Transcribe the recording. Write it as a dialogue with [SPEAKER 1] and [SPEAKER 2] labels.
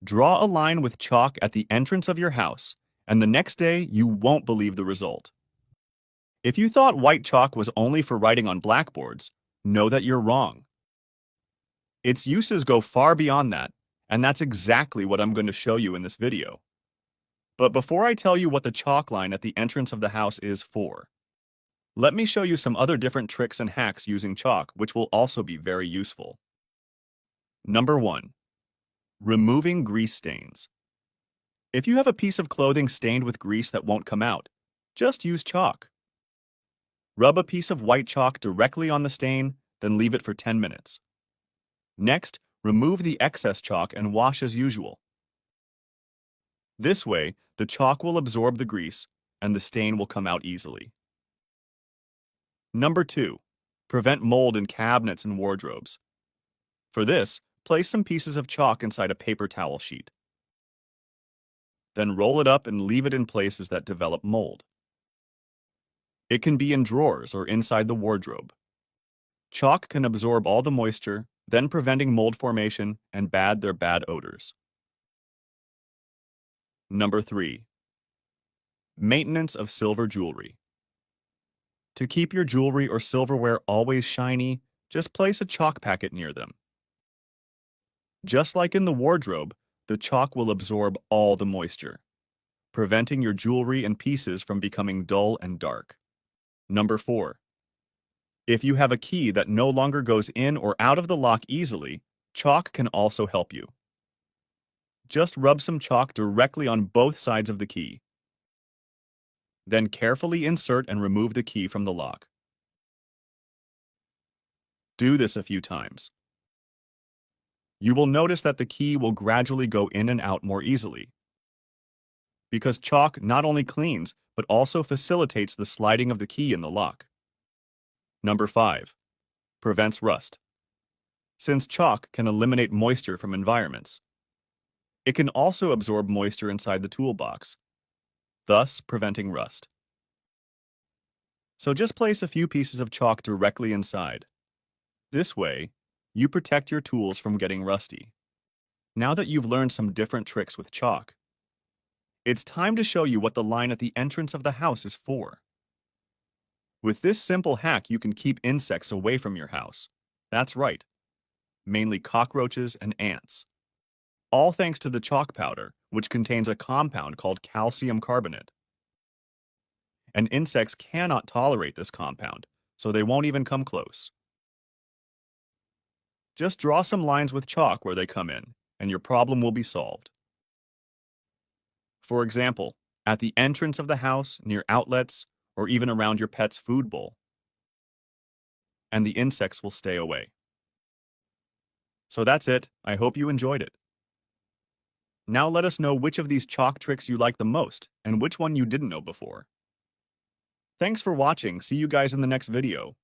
[SPEAKER 1] Draw a line with chalk at the entrance of your house, and the next day you won't believe the result. If you thought white chalk was only for writing on blackboards, know that you're wrong. Its uses go far beyond that, and that's exactly what I'm going to show you in this video. But before I tell you what the chalk line at the entrance of the house is for, let me show you some other different tricks and hacks using chalk which will also be very useful. Number 1. Removing grease stains. If you have a piece of clothing stained with grease that won't come out, just use chalk. Rub a piece of white chalk directly on the stain, then leave it for 10 minutes. Next, remove the excess chalk and wash as usual. This way, the chalk will absorb the grease and the stain will come out easily. Number 2. Prevent mold in cabinets and wardrobes. For this, place some pieces of chalk inside a paper towel sheet. Then roll it up and leave it in places that develop mold. It can be in drawers or inside the wardrobe. Chalk can absorb all the moisture, then preventing mold formation and their bad odors. Number 3. Maintenance of silver jewelry. To keep your jewelry or silverware always shiny, just place a chalk packet near them. Just like in the wardrobe, the chalk will absorb all the moisture, preventing your jewelry and pieces from becoming dull and dark. Number 4. If you have a key that no longer goes in or out of the lock easily, chalk can also help you. Just rub some chalk directly on both sides of the key. Then carefully insert and remove the key from the lock. Do this a few times. You will notice that the key will gradually go in and out more easily, because chalk not only cleans, but also facilitates the sliding of the key in the lock. Number 5. Prevents rust. Since chalk can eliminate moisture from environments, it can also absorb moisture inside the toolbox, thus preventing rust. So just place a few pieces of chalk directly inside. This way, you protect your tools from getting rusty. Now that you've learned some different tricks with chalk, it's time to show you what the line at the entrance of the house is for. With this simple hack, you can keep insects away from your house. That's right, mainly cockroaches and ants. All thanks to the chalk powder, which contains a compound called calcium carbonate. And insects cannot tolerate this compound, so they won't even come close. Just draw some lines with chalk where they come in, and your problem will be solved. For example, at the entrance of the house, near outlets, or even around your pet's food bowl. And the insects will stay away. So that's it. I hope you enjoyed it. Now let us know which of these chalk tricks you like the most, and which one you didn't know before. Thanks for watching. See you guys in the next video.